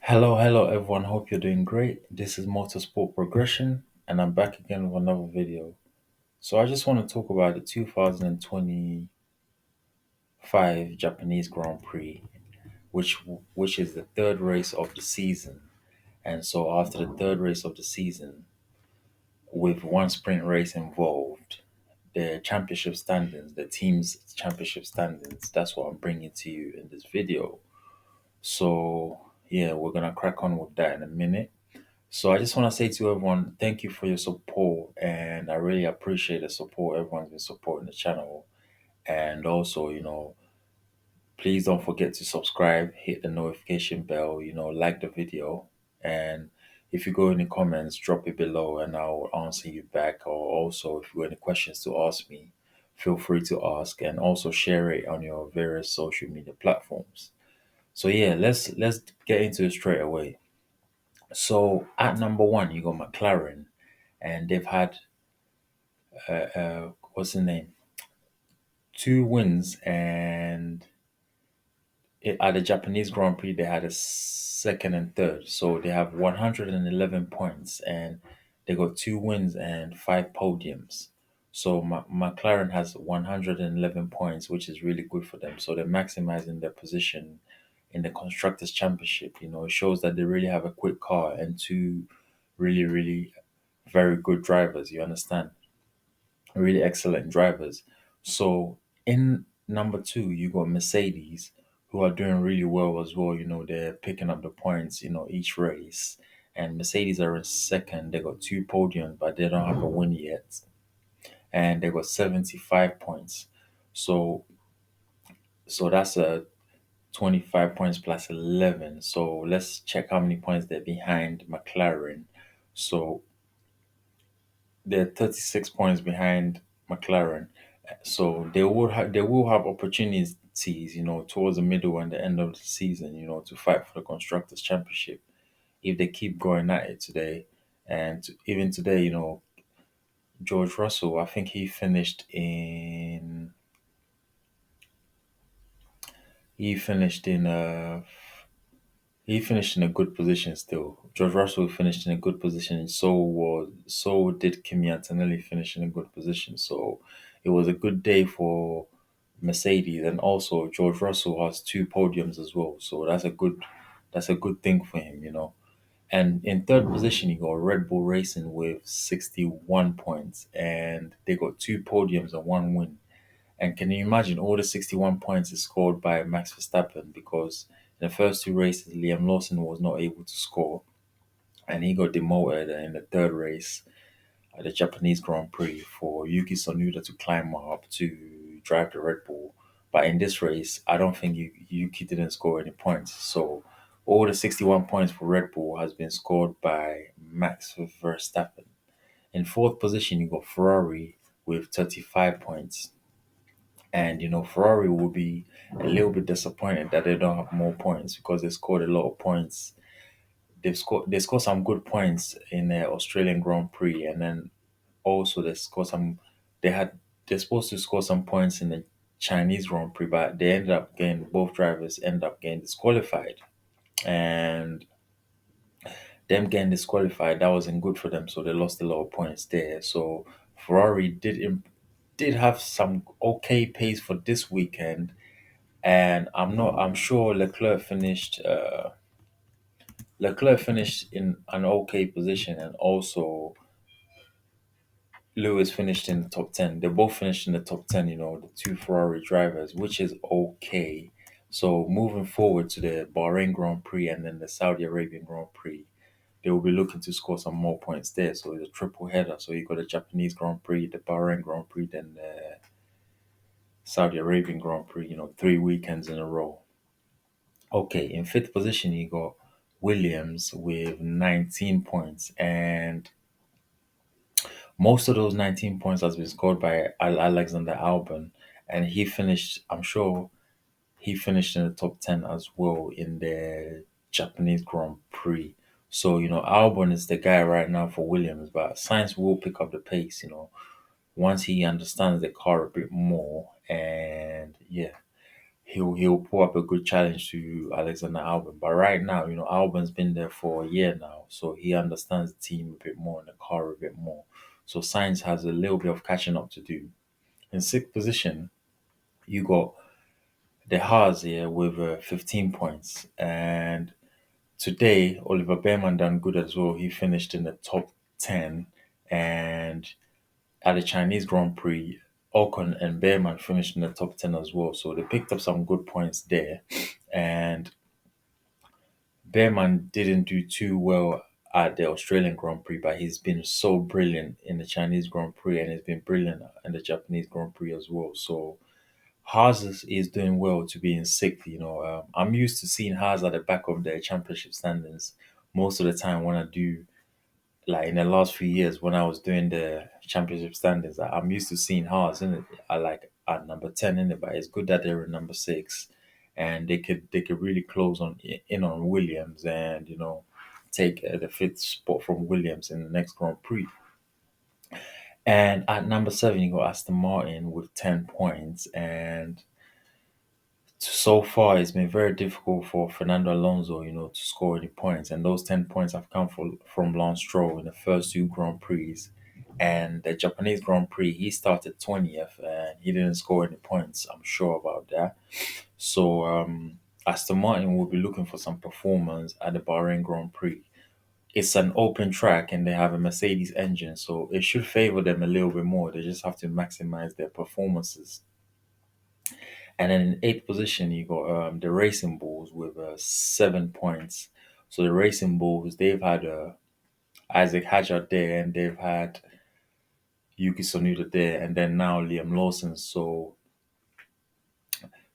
Hello everyone. Hope you're doing great. This is Motorsport Progression, and I'm back again with another video. So I just want to talk about the 2025 Japanese Grand Prix, which is the third race of the season. And so after the third race of the season, with one sprint race involved, the championship standings, the team's championship standings, that's what I'm bringing to you in this video. So yeah, we're gonna crack on with that in a minute. So I just want to say to everyone, thank you for your support, and I really appreciate the support everyone's been supporting the channel. And also, please don't forget to subscribe, hit the notification bell, like the video, and if you go in the comments, drop it below, and I'll answer you back. Or also, if you have any questions to ask me, feel free to ask, and also share it on your various social media platforms. So yeah, let's get into it straight away. So at number one, you got McLaren, and they've had what's the name? Two wins, and at the Japanese Grand Prix they had a second and third. So they have 111 points, and they got two wins and five podiums. So McLaren has 111 points, which is really good for them. So they're maximizing their position in the constructors championship. It shows that they really have a quick car and two really very good drivers. You understand? Really excellent drivers. So in number two, you got Mercedes, who are doing really well as well. They're picking up the points, each race. And Mercedes are in second. They got two podiums, but they don't have a win yet. And they got 75 points. So that's a 25 points plus 11. So let's check how many points they're behind McLaren. So they're 36 points behind McLaren. So they will have opportunities, towards the middle and the end of the season, to fight for the constructors championship if they keep going at it today. And even today, George Russell, I think he finished in he finished in a good position still. George Russell finished in a good position, and so did Kimi Antonelli finish in a good position. So it was a good day for Mercedes, and also George Russell has two podiums as well. So that's a good thing for him. And in third position, you got Red Bull Racing with 61 points, and they got two podiums and one win. And can you imagine all the 61 points is scored by Max Verstappen, because in the first two races, Liam Lawson was not able to score, and he got demoted in the third race at the Japanese Grand Prix for Yuki Tsunoda to climb up to drive the Red Bull. But in this race, I don't think Yuki didn't score any points. So all the 61 points for Red Bull has been scored by Max Verstappen. In fourth position, you got Ferrari with 35 points. And Ferrari will be a little bit disappointed that they don't have more points, because they scored a lot of points. They scored some good points in the Australian Grand Prix, and then also they scored some. They had they're supposed to score some points in the Chinese Grand Prix, but they ended up getting both drivers ended up getting disqualified, and them getting disqualified, that wasn't good for them. So they lost a lot of points there. So Ferrari did have some okay pace for this weekend, and I'm sure Leclerc finished in an okay position, and also Lewis finished in the top 10. They both finished in the top 10, the two Ferrari drivers, which is okay. So moving forward to the Bahrain Grand Prix and then the Saudi Arabian Grand Prix, they will be looking to score some more points there. So it's a triple header. So you got the Japanese Grand Prix, the Bahrain Grand Prix, then the Saudi Arabian Grand Prix, 3 weekends in a row. Okay, in fifth position, you got Williams with 19 points, and most of those 19 points has been scored by Alexander Albon, and I'm sure he finished in the top 10 as well in the Japanese Grand Prix. So, Albon is the guy right now for Williams, but Sainz will pick up the pace, once he understands the car a bit more. And yeah, he'll pull up a good challenge to Alexander Albon. But right now, Albon's been there for a year now, so he understands the team a bit more and the car a bit more. So Sainz has a little bit of catching up to do. In sixth position, you got the Haas here with 15 points, and today Oliver Behrman done good as well. He finished in the top 10, and at the Chinese Grand Prix, Ocon and Behrman finished in the top 10 as well. So they picked up some good points there. And Behrman didn't do too well at the Australian Grand Prix, but he's been so brilliant in the Chinese Grand Prix and he's been brilliant in the Japanese Grand Prix as well. So Haas is doing well to be in sixth. I'm used to seeing Haas at the back of the championship standings most of the time when I do, like in the last few years when I was doing the championship standings. I'm used to seeing Haas in it. I like at number 10 in it, but it's good that they're in number six, and they could really close in on Williams and take the fifth spot from Williams in the next Grand Prix. And at number seven, you got Aston Martin with 10 points, and so far it's been very difficult for Fernando Alonso, to score any points. And those 10 points have come from Lance Stroll in the first two Grand Prix. And the Japanese Grand Prix, he started 20th and he didn't score any points. I'm sure about that. So Aston Martin will be looking for some performance at the Bahrain Grand Prix. It's an open track and they have a Mercedes engine, so it should favor them a little bit more. They just have to maximize their performances. And then in eighth position, you got the Racing Bulls with 7 points. So the Racing Bulls, they've had Isaac Hadjar there, and they've had Yuki Tsunoda there, and then now Liam Lawson. So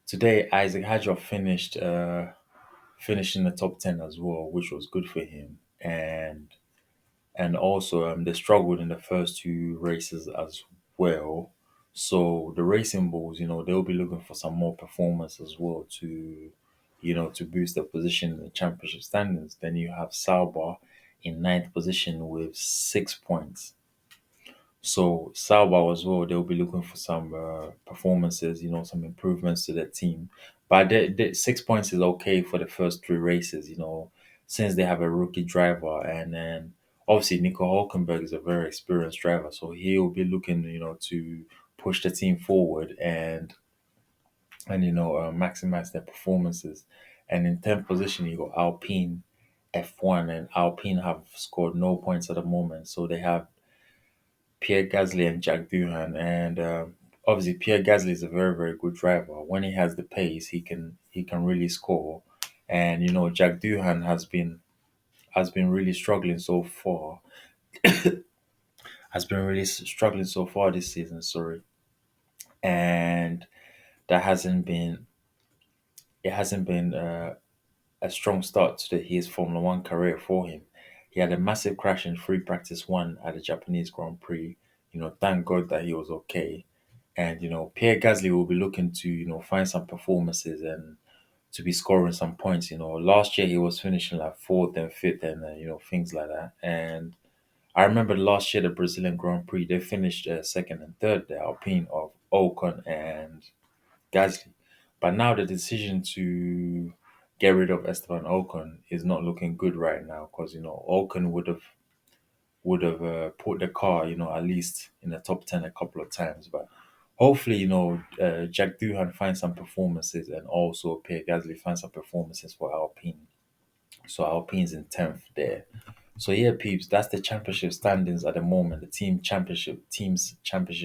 today, Isaac Hadjar finished in the top 10 as well, which was good for him. And also they struggled in the first two races as well. So the Racing Bulls, they'll be looking for some more performance as well to boost their position in the championship standings. Then you have Sauber in ninth position with 6 points. So Sauber as well, they'll be looking for some performances, some improvements to their team. But the 6 points is okay for the first three races, since they have a rookie driver, and then obviously Nico Hulkenberg is a very experienced driver, so he'll be looking, to push the team forward and maximize their performances. And in tenth position, you got Alpine F1, and Alpine have scored no points at the moment, so they have Pierre Gasly and Jack Doohan, and obviously Pierre Gasly is a very very good driver. When he has the pace, he can really score, and Jack Doohan has been really struggling so far. Has been really struggling so far this season. Sorry, and that hasn't been a strong start to his Formula One career for him. He had a massive crash in free practice one at the Japanese Grand Prix. Thank God that he was okay. And Pierre Gasly will be looking to find some performances and to be scoring some points. Last year he was finishing like fourth and fifth and things like that. And I remember last year the Brazilian Grand Prix they finished second and third, the Alpine of Ocon and Gasly. But now the decision to get rid of Esteban Ocon is not looking good right now because Ocon would have put the car at least in the top 10 a couple of times. But hopefully Jack Doohan finds some performances and also Pierre Gasly finds some performances for Alpine. So Alpine's in 10th there. So yeah, peeps, that's the championship standings at the moment. The team's championship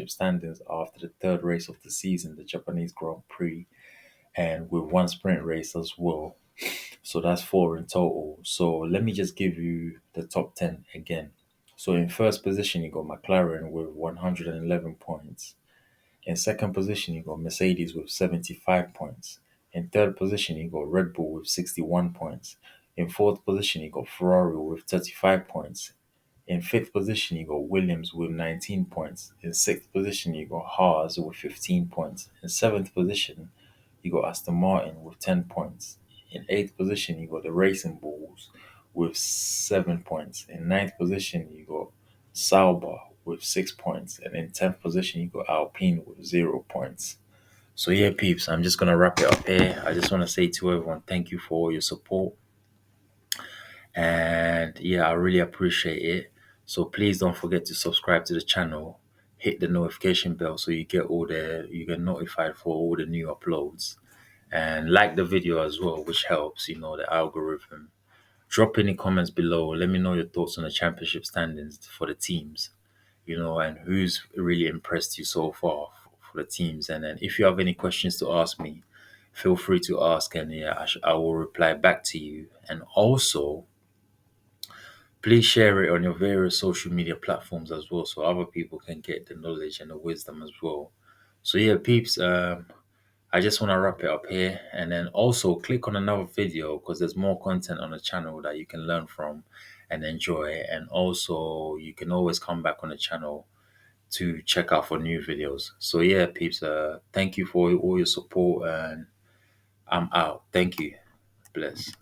standings after the third race of the season, the Japanese Grand Prix, and with one sprint race as well. So that's four in total. So let me just give you the top 10 again. So in first position, you got McLaren with 111 points. In second position, you got Mercedes with 75 points. In third position, you got Red Bull with 61 points. In fourth position, you got Ferrari with 35 points. In fifth position, you got Williams with 19 points. In sixth position, you got Haas with 15 points. In seventh position, you got Aston Martin with 10 points. In eighth position, you got the Racing Bulls with 7 points. In ninth position, you got Sauber with 6 points. And in 10th position, you got Alpine with 0 points. So yeah, peeps, I'm just gonna wrap it up here. I just want to say to everyone, thank you for all your support, and yeah, I really appreciate it. So please don't forget to subscribe to the channel, hit the notification bell so you get notified for all the new uploads, and like the video as well, which helps, the algorithm. Drop any comments below. Let me know your thoughts on the championship standings for the teams, and who's really impressed you so far for the teams. And then if you have any questions to ask me, feel free to ask, and yeah, I will reply back to you. And also, please share it on your various social media platforms as well, so other people can get the knowledge and the wisdom as well. So yeah, peeps, I just want to wrap it up here, and then also click on another video because there's more content on the channel that you can learn from and enjoy. And also, you can always come back on the channel to check out for new videos. So yeah, peeps, thank you for all your support, and I'm out. Thank you. Bless.